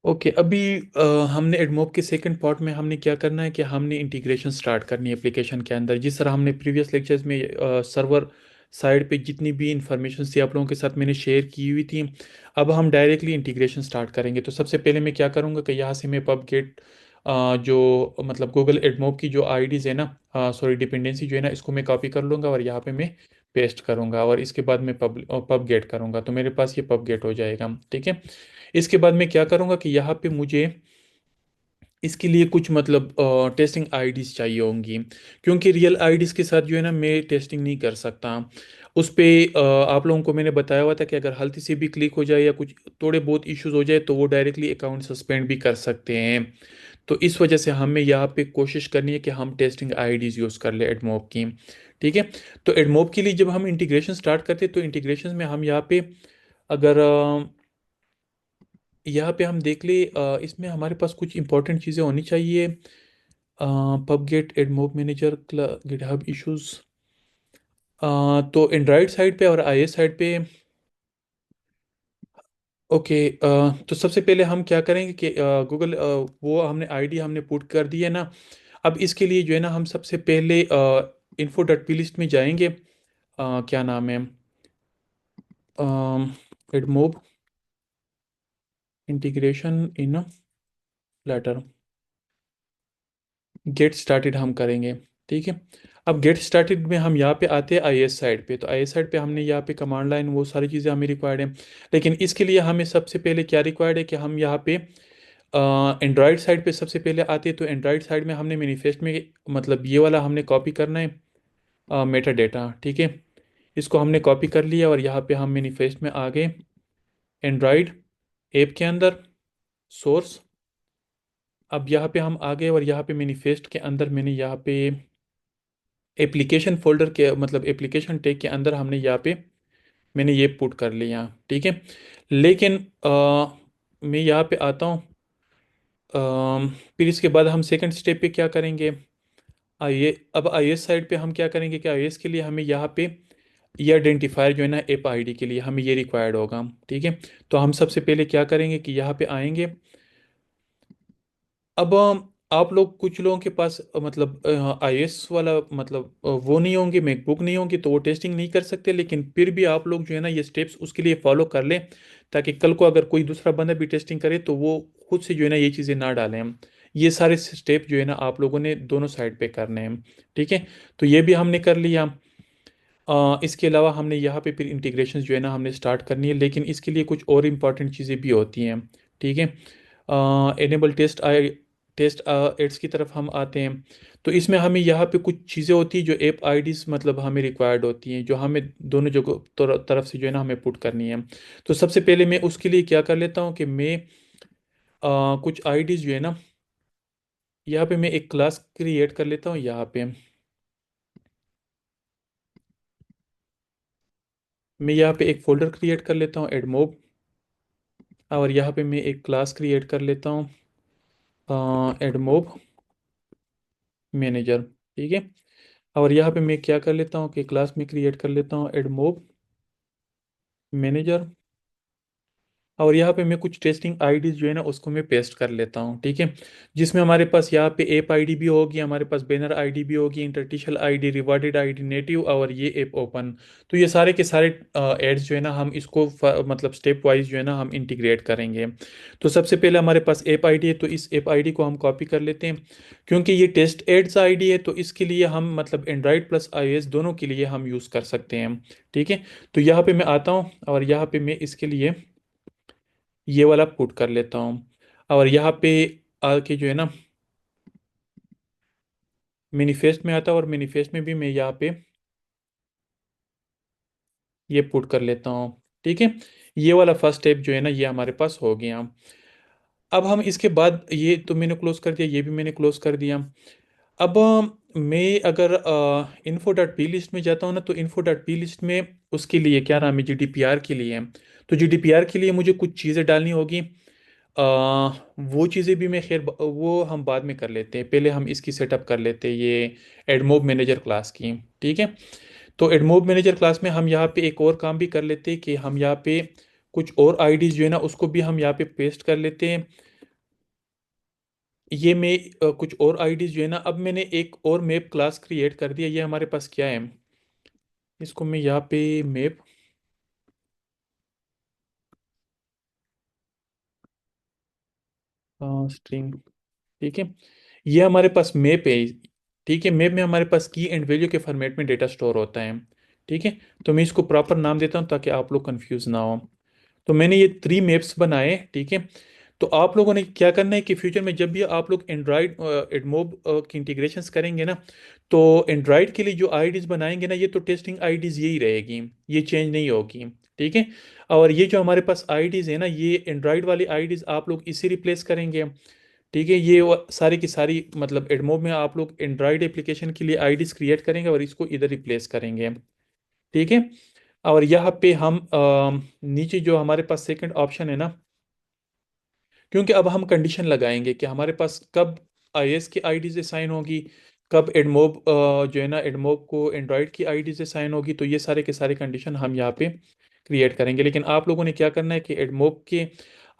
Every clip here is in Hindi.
ओके, अभी हमने एडमोब के सेकंड पार्ट में हमने क्या करना है कि हमने इंटीग्रेशन स्टार्ट करनी है एप्लीकेशन के अंदर। जिस तरह हमने प्रीवियस लेक्चर्स में सर्वर साइड पे जितनी भी इंफॉर्मेशन थी आप लोगों के साथ मैंने शेयर की हुई थी, अब हम डायरेक्टली इंटीग्रेशन स्टार्ट करेंगे। तो सबसे पहले मैं क्या करूँगा कि यहाँ से मैं पब गेट जो मतलब गूगल एडमोब की जो आईडीज़ है ना, सॉरी डिपेंडेंसी जो है ना, इसको मैं कॉपी कर लूँगा और यहाँ पे मैं पेस्ट करूँगा और इसके बाद मैं पब गेट करूँगा तो मेरे पास ये पब गेट हो जाएगा। ठीक है। इसके बाद मैं क्या करूँगा कि यहाँ पे मुझे इसके लिए कुछ मतलब टेस्टिंग आईडीज चाहिए होंगी, क्योंकि रियल आईडीज के साथ जो है ना मैं टेस्टिंग नहीं कर सकता। उस पे आप लोगों को मैंने बताया हुआ था कि अगर हल्की सी भी क्लिक हो जाए या कुछ थोड़े बहुत इश्यूज हो जाए तो वो डायरेक्टली अकाउंट सस्पेंड भी कर सकते हैं। तो इस वजह से हमें यहाँ पे कोशिश करनी है कि हम टेस्टिंग आईडीज यूज़ कर ले एडमोब की। ठीक है। तो एडमोब के लिए जब हम इंटीग्रेशन स्टार्ट करते हैं तो इंटीग्रेशन में हम यहाँ पे अगर यहाँ पे हम देख ले, इसमें हमारे पास कुछ इंपॉर्टेंट चीज़ें होनी चाहिए। Pub get AdMob manager GitHub issues. तो एंड्रॉइड साइड पे और आईएस साइड पे। ओके, तो सबसे पहले हम क्या करेंगे कि गूगल वो हमने आईडी हमने पुट कर दी है ना। अब इसके लिए जो है ना हम सबसे पहले इन्फो डॉट पी लिस्ट में जाएंगे। क्या नाम है, AdMob integration in later get started हम करेंगे। ठीक है। अब गेट स्टार्टेड में हम यहाँ पे आते हैं आईएस साइड पे। तो आईएस साइड पे हमने यहाँ पे कमांड लाइन वो सारी चीज़ें हमें रिक्वायर्ड है। लेकिन इसके लिए हमें सबसे पहले क्या रिक्वायर्ड है कि हम यहाँ पे एंड्रॉयड साइड पे सबसे पहले आते हैं। तो एंड्रॉयड साइड में हमने मैनिफेस्ट में मतलब ये वाला हमने कॉपी करना है मेटा डेटा। ठीक है। इसको हमने कॉपी कर लिया और यहाँ पे हम मैनिफेस्ट में आ गए। एंड्रॉयड ऐप के अंदर सोर्स। अब यहाँ पे हम आ गए और यहाँ पे मैनिफेस्ट के अंदर मैंने यहाँ पे एप्लीकेशन फोल्डर के मतलब एप्लीकेशन टैग के अंदर हमने यहाँ पे मैंने ये पुट कर लिया। ठीक है। लेकिन मैं यहाँ पे आता हूँ। फिर इसके बाद हम सेकंड स्टेप पे क्या करेंगे। आइए अब आईएस साइड पे हम क्या करेंगे कि आईएस के लिए हमें यहाँ पे ये आइडेंटिफायर जो है ना ऐप आईडी के लिए हमें ये रिक्वायर्ड होगा। ठीक है। तो हम सबसे पहले क्या करेंगे कि यहाँ पे आएंगे। अब आप लोग कुछ लोगों के पास मतलब आईएएस वाला मतलब वो नहीं होंगे, मैकबुक नहीं होंगे तो वो टेस्टिंग नहीं कर सकते। लेकिन फिर भी आप लोग जो है ना ये स्टेप्स उसके लिए फॉलो कर लें, ताकि कल को अगर कोई दूसरा बंदा भी टेस्टिंग करे तो वो खुद से जो है ना ये चीज़ें ना डालें हम। ये सारे स्टेप जो है ना आप लोगों ने दोनों साइड पे करने हैं। ठीक है। तो ये भी हमने कर लिया। इसके अलावा हमने यहाँ पे फिर इंटीग्रेशन जो है ना हमने स्टार्ट करनी है, लेकिन इसके लिए कुछ और इम्पॉर्टेंट चीज़ें भी होती हैं। ठीक है। एनेबल टेस्ट एड्स की तरफ हम आते हैं। तो इसमें हमें यहाँ पे कुछ चीज़ें होती हैं जो ऐप आईडीज मतलब हमें रिक्वायर्ड होती हैं, जो हमें दोनों जगह तरफ से जो है ना हमें पुट करनी है। तो सबसे पहले मैं उसके लिए क्या कर लेता हूँ कि मैं कुछ आईडीज जो है ना यहाँ पे मैं एक क्लास क्रिएट कर लेता हूँ। यहाँ पे मैं यहाँ पे एक फोल्डर क्रिएट कर लेता हूँ एडमोब, और यहाँ पे मैं एक क्लास क्रिएट कर लेता हूँ एडमोब मैनेजर। ठीक है। और यहाँ पे मैं क्या कर लेता हूँ कि क्लास में क्रिएट कर लेता हूँ एडमोब मैनेजर। और यहाँ पे मैं कुछ टेस्टिंग आईडीज जो है ना उसको मैं पेस्ट कर लेता हूँ। ठीक है। जिसमें हमारे पास यहाँ पे ऐप आईडी भी होगी, हमारे पास बैनर आईडी भी होगी, इंटरटिशल आईडी, रिवार्डेड आईडी, नेटिव और ये ऐप ओपन। तो ये सारे के सारे एड्स जो है ना हम इसको मतलब स्टेप वाइज जो है ना हम इंटीग्रेट करेंगे। तो सबसे पहले हमारे पास ऐप आईडी है तो इस ऐप आईडी को हम कॉपी कर लेते हैं, क्योंकि ये टेस्ट एड्स आईडी है तो इसके लिए हम मतलब एंड्रॉइड प्लस आईओएस दोनों के लिए हम यूज़ कर सकते हैं। ठीक है। तो यहाँ पे मैं आता हूँ और यहाँ पे मैं इसके लिए ये वाला पुट कर लेता हूँ। और यहाँ पे आके जो है ना मैनिफेस्ट में आता है और मैनिफेस्ट में भी मैं यहाँ पे ये पुट कर लेता हूँ। ठीक है। ये वाला फर्स्ट स्टेप जो है ना ये हमारे पास हो गया। अब हम इसके बाद ये तो मैंने क्लोज कर दिया, ये भी मैंने क्लोज कर दिया। अब मैं अगर इन्फो डॉट पी लिस्ट में जाता हूँ ना, तो इन्फो डॉट पी लिस्ट में उसके लिए क्या नाम है, जीडीपीआर के लिए। तो जीडीपीआर के लिए मुझे कुछ चीज़ें डालनी होगी। वो चीज़ें भी मैं खैर वो हम बाद में कर लेते हैं, पहले हम इसकी सेटअप कर लेते हैं ये एडमोब मैनेजर क्लास की। ठीक है। तो एडमोब मैनेजर क्लास में हम यहाँ पे एक और काम भी कर लेते हैं कि हम यहाँ पे कुछ और आईडीज जो है ना उसको भी हम यहाँ पे पेस्ट कर लेते हैं। ये मैं कुछ और आईडीज जो है ना, अब मैंने एक और मैप क्लास क्रिएट कर दिया। ये हमारे पास क्या है, इसको मैं यहाँ पे मैप स्ट्रिंग, ठीक है, ये हमारे पास मैप है। ठीक है, मैप में हमारे पास की एंड वैल्यू के फॉर्मेट में डेटा स्टोर होता है। ठीक है, तो मैं इसको प्रॉपर नाम देता हूँ ताकि आप लोग कंफ्यूज ना हो। तो मैंने ये 3 मैप्स बनाए, ठीक है। तो आप लोगों ने क्या करना है कि फ्यूचर में जब भी आप लोग एंड्रॉयड एडमोब की इंटीग्रेशंस करेंगे ना, तो एंड्रॉयड के लिए जो आईडीज बनाएंगे ना, ये तो टेस्टिंग आईडीज यही रहेगी, ये चेंज नहीं होगी। ठीक है, और ये जो हमारे पास आईडीज है ना, ये एंड्रॉयड वाली आईडीज आप लोग इसे रिप्लेस करेंगे। ठीक है, ये सारी की सारी मतलब एडमोब में आप लोग एंड्रॉयड एप्लीकेशन के लिए आईडीज क्रिएट करेंगे और इसको इधर रिप्लेस करेंगे। ठीक है, और यहाँ पे हम नीचे जो हमारे पास सेकंड ऑप्शन है ना, क्योंकि अब हम कंडीशन लगाएंगे कि हमारे पास कब आईएस की आईडी से साइन होगी, कब एडमोब जो है ना एडमोब को एंड्रॉयड की आईडी से साइन होगी। तो ये सारे के सारे कंडीशन हम यहाँ पे क्रिएट करेंगे। लेकिन आप लोगों ने क्या करना है कि एडमोब के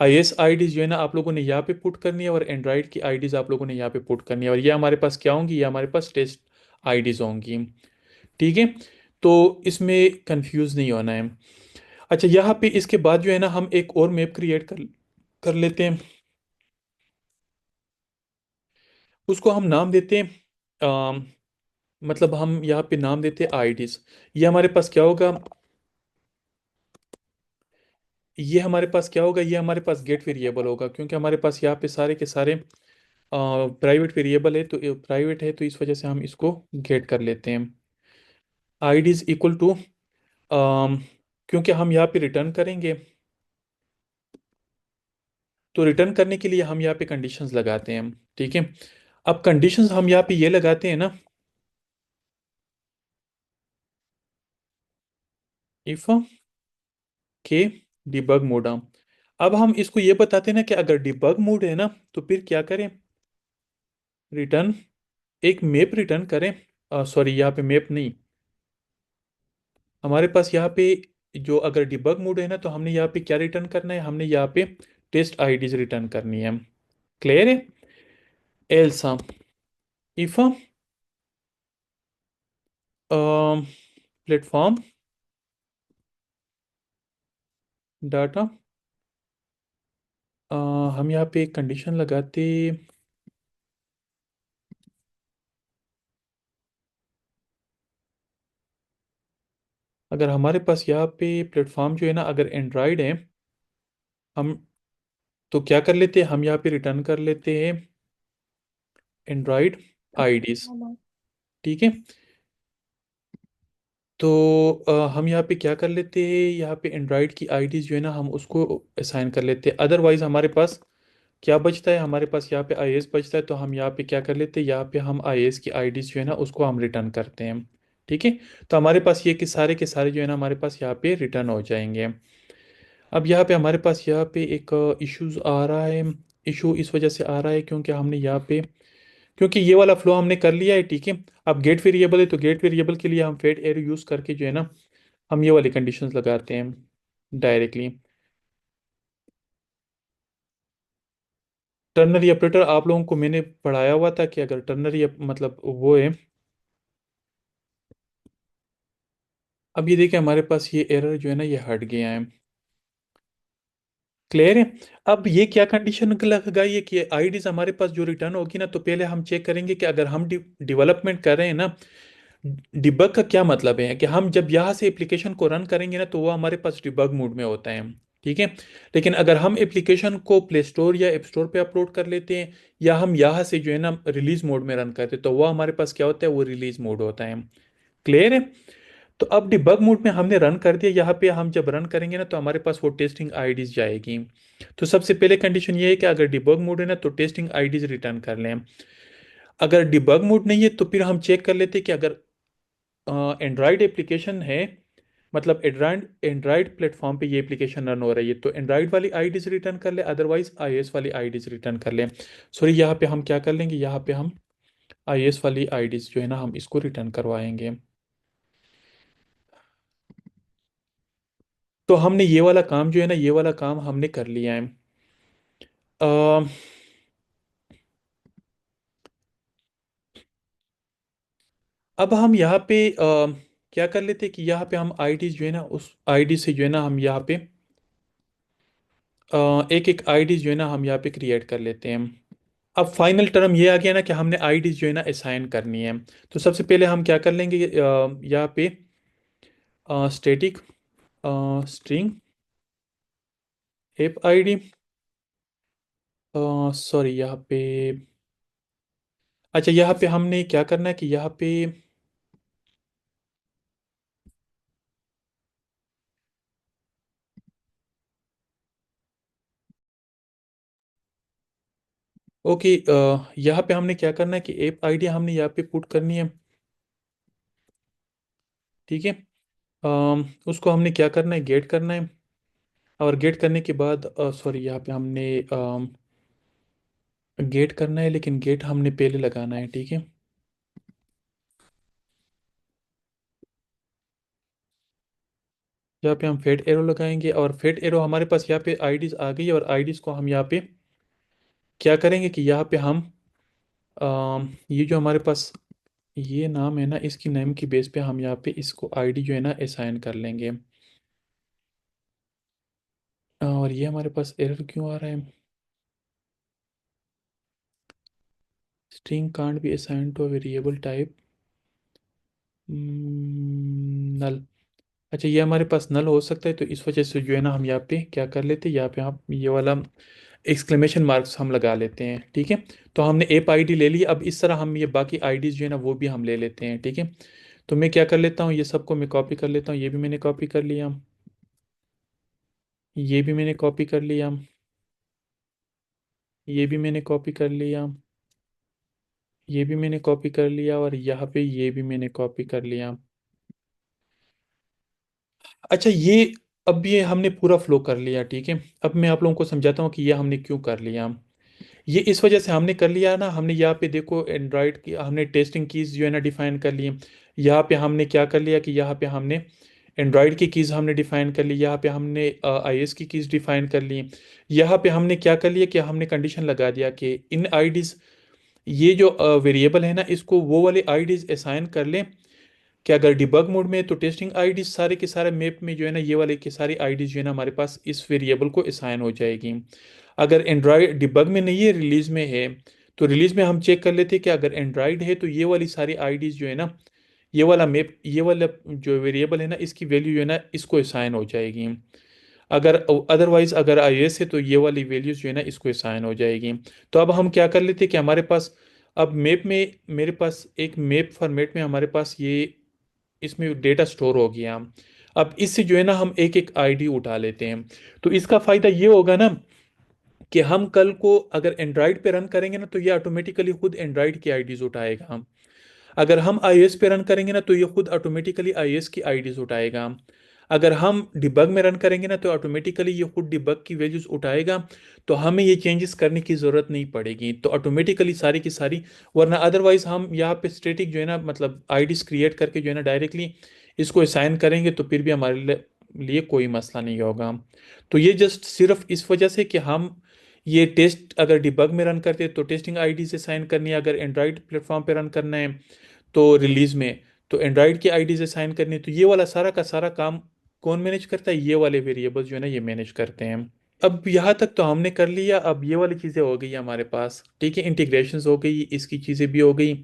आईएस आईडीज जो है ना आप लोगों ने यहाँ पे पुट करनी है, और एंड्रॉयड की आईडीज आप लोगों ने यहाँ पे पुट करनी है, और ये हमारे पास क्या होंगी, ये हमारे पास टेस्ट आईडीज होंगी। ठीक है, तो इसमें कंफ्यूज नहीं होना है। अच्छा, यहाँ पे इसके बाद जो है ना हम एक और मैप क्रिएट कर कर लेते हैं। उसको हम नाम देते हैं मतलब हम यहाँ पे नाम देते हैं आईडीज। ये हमारे पास क्या होगा, ये हमारे पास क्या होगा, ये हमारे पास गेट वेरिएबल होगा, क्योंकि हमारे पास यहाँ पे सारे के सारे प्राइवेट वेरिएबल है, तो प्राइवेट है तो इस वजह से हम इसको गेट कर लेते हैं। आईडीज इक्वल टू, क्योंकि हम यहाँ पे रिटर्न करेंगे, तो रिटर्न करने के लिए हम यहाँ पे कंडीशंस लगाते हैं। ठीक है, अब कंडीशंस हम यहाँ पे ये लगाते हैं ना, इफ के डिबग मोड। अब हम इसको ये बताते हैं ना कि अगर डिबग मोड है ना, तो फिर क्या करें, रिटर्न एक मैप रिटर्न करें। सॉरी, यहाँ पे मैप नहीं, हमारे पास यहाँ पे जो अगर डिबग मोड है ना, तो हमने यहाँ पे क्या रिटर्न करना है, हमने यहाँ पे टेस्ट आईडीज रिटर्न करनी है। क्लियर है। एल्स इफ प्लेटफॉर्म डाटा, हम यहाँ पे एक कंडीशन लगाते, अगर हमारे पास यहाँ पे प्लेटफॉर्म जो है ना अगर एंड्रॉयड है, हम तो क्या कर लेते हैं, हम यहाँ पे रिटर्न कर लेते हैं एंड्रॉयड आईडीज। ठीक है, तो हम यहाँ पे क्या कर लेते हैं, यहाँ पे एंड्रॉयड की आईडीज जो है ना हम उसको असाइन कर लेते हैं। अदरवाइज हमारे पास क्या बचता है, हमारे पास यहाँ पे आईएस बचता है, तो हम यहाँ पे क्या कर लेते हैं, यहाँ पे हम आईएस की आईडीज जो है ना उसको हम रिटर्न करते हैं। ठीक है, तो हमारे पास ये के सारे जो है ना हमारे पास यहाँ पे रिटर्न हो जाएंगे। अब यहाँ पे हमारे पास यहाँ पे एक इश्यूज आ रहा है। इशू इस वजह से आ रहा है क्योंकि हमने यहाँ पे, क्योंकि ये वाला फ्लो हमने कर लिया है। ठीक है, अब गेट वेरिएबल है, तो गेट वेरिएबल के लिए हम फेड एरो यूज करके जो है ना हम ये वाली कंडीशंस लगाते हैं डायरेक्टली। टर्नरी ऑपरेटर आप लोगों को मैंने पढ़ाया हुआ था कि अगर टर्नरी मतलब वो है। अब ये देखिए हमारे पास ये एरर जो है ना ये हट गया है। क्लियर है। अब ये क्या कंडीशन लगाई है कि आईडीज हमारे पास जो रिटर्न होगी ना, तो पहले हम चेक करेंगे कि अगर हम डेवलपमेंट कर रहे हैं ना, डिबग का क्या मतलब है कि हम जब यहाँ से एप्लीकेशन को रन करेंगे ना, तो वो हमारे पास डिबग मोड में होता है। ठीक है, लेकिन अगर हम एप्लीकेशन को प्ले स्टोर या ऐप स्टोर पे अपलोड कर लेते हैं, या हम यहाँ से जो है ना रिलीज मोड में रन करते हैं, तो वो हमारे पास क्या होता है, वो रिलीज मोड होता है। क्लियर है। तो अब डिबग मोड में हमने रन कर दिया, यहाँ पे हम जब रन करेंगे ना, तो हमारे पास वो टेस्टिंग आईडीज जाएगी। तो सबसे पहले कंडीशन ये है कि अगर डिबग मोड है ना, तो टेस्टिंग आईडीज रिटर्न कर लें। अगर डिबग मोड नहीं है, तो फिर हम चेक कर लेते हैं कि अगर एंड्रॉयड एप्लीकेशन है, मतलब एंड्रॉयड एंड्रॉयड प्लेटफॉर्म पे ये एप्लीकेशन रन हो रही है, तो एंड्रॉयड वाली आईडीज रिटर्न कर ले, अदरवाइज आईएस वाली आईडीज रिटर्न कर ले। सॉरी, यहाँ पे हम क्या कर लेंगे, यहाँ पे हम आईएस वाली आईडीज जो है ना हम इसको रिटर्न करवाएंगे। तो हमने ये वाला काम जो है ना, ये वाला काम हमने कर लिया है। अब हम यहाँ पे क्या कर लेते हैं कि यहाँ पे हम आईडी जो है ना, उस आईडी से जो है ना हम यहाँ पे एक एक आईडी जो है ना हम यहाँ पे क्रिएट कर लेते हैं। अब फाइनल टर्म ये आ गया ना कि हमने आईडी जो है ना असाइन करनी है। तो सबसे पहले हम क्या कर लेंगे, यहाँ पे static string app ID, sorry यहाँ पे, अच्छा यहाँ पे हमने क्या करना है कि यहाँ पे, ओके, यहाँ पे हमने क्या करना है कि ऐप आईडी हमने यहाँ पे पुट करनी है। ठीक है। उसको हमने क्या करना है, गेट करना है। और गेट करने के बाद सॉरी यहाँ पे हमने गेट करना है, लेकिन गेट हमने पहले लगाना है। ठीक है। यहाँ पे हम फेड एरो लगाएंगे, और फेड एरो हमारे पास यहाँ पे आईडीज आ गई है, और आईडीज को हम यहाँ पे क्या करेंगे कि यहाँ पे हम ये जो हमारे पास ये नाम है ना, इसकी नेम की बेस पे हम यहाँ पे इसको आईडी जो है ना असाइन कर लेंगे। और ये हमारे पास एरर क्यों आ रहा है, string can't be assign to variable type null. अच्छा, ये हमारे पास नल हो सकता है, तो इस वजह से जो है ना हम यहाँ पे क्या कर लेते हैं, यहाँ पे हम ये वाला एक्सक्लेमेशन मार्क्स हम लगा लेते हैं। ठीक है। तो हमने ऐप आईडी ले ली, अब इस तरह हम ये बाकी आईडीज जो है ना वो भी हम ले लेते हैं। ठीक है। तो मैं क्या कर लेता हूँ, ये सबको मैं कॉपी कर लेता हूँ, ये भी मैंने कॉपी कर लिया, ये भी मैंने कॉपी कर लिया, ये भी मैंने कॉपी कर लिया, ये भी मैंने कॉपी कर लिया, और यहाँ पे ये भी मैंने कॉपी कर लिया। अच्छा, ये अब ये हमने पूरा फ्लो कर लिया। ठीक है। अब मैं आप लोगों को समझाता हूँ कि ये हमने क्यों कर लिया। ये इस वजह से हमने कर लिया ना, हमने यहाँ पे देखो एंड्रॉयड की हमने टेस्टिंग कीज जो है ना डिफाइन कर ली। यहाँ पे हमने क्या कर लिया कि यहाँ पे हमने एंड्रॉयड की कीज हमने डिफाइन कर ली, यहाँ पे हमने आईएस की कीज डिफाइन कर ली। यहाँ पे हमने क्या कर लिया कि हमने कंडीशन लगा दिया कि इन आईडीज, ये जो वेरिएबल है ना, इसको वो वाले आईडीज असाइन कर लें कि अगर डिबग मोड में है तो टेस्टिंग आईडी सारे के सारे मैप में जो है ना ये वाले के सारी आईडी जो है ना हमारे पास इस वेरिएबल को असाइन हो जाएगी। अगर एंड्रॉयड डिबग में नहीं है, रिलीज में है, तो रिलीज में हम चेक कर लेते हैं कि अगर एंड्रॉयड है तो ये वाली सारी आईडीज जो है ना, ये वाला मैप, ये वाला जो वेरिएबल है ना, इसकी वैल्यू जो है ना इसको असाइन हो जाएगी। अगर अदरवाइज अगर iOS है तो ये वाली वैल्यूज जो है ना इसको असाइन हो जाएगी। तो अब हम क्या कर लेते हैं कि हमारे पास अब मैप में, मेरे पास एक मैप फॉर्मेट में हमारे पास ये इसमें डेटा स्टोर हो गया। अब इससे जो है ना हम एक एक आईडी उठा लेते हैं। तो इसका फायदा ये होगा ना कि हम कल को अगर एंड्रॉइड पे रन करेंगे ना तो ये ऑटोमेटिकली खुद एंड्रॉइड की आईडीज उठाएगा। अगर हम iOS पे रन करेंगे ना तो ये खुद ऑटोमेटिकली iOS की आईडीज उठाएगा। अगर हम डिबग में रन करेंगे ना तो ऑटोमेटिकली ये खुद डिबग की वैल्यूज उठाएगा। तो हमें ये चेंजेस करने की ज़रूरत नहीं पड़ेगी, तो ऑटोमेटिकली सारी की सारी, वरना अदरवाइज हम यहाँ पे स्टैटिक जो है ना मतलब आईडीज क्रिएट करके जो है ना डायरेक्टली इसको असाइन करेंगे तो फिर भी हमारे लिए कोई मसला नहीं होगा। तो ये जस्ट सिर्फ इस वजह से कि हम ये टेस्ट अगर डिबग में रन करते हैं तो टेस्टिंग आईडी से साइन करनी है, अगर एंड्रॉइड प्लेटफॉर्म पे रन करना है तो रिलीज में तो एंड्रॉइड की आईडी से साइन करनी है। तो ये वाला सारा का सारा काम कौन मैनेज करता है, ये वाले वेरिएबल्स जो है ना ये मैनेज करते हैं। अब यहाँ तक तो हमने कर लिया, अब ये वाली चीज़ें हो गई हमारे पास। ठीक है, इंटीग्रेशंस हो गई, इसकी चीज़ें भी हो गई।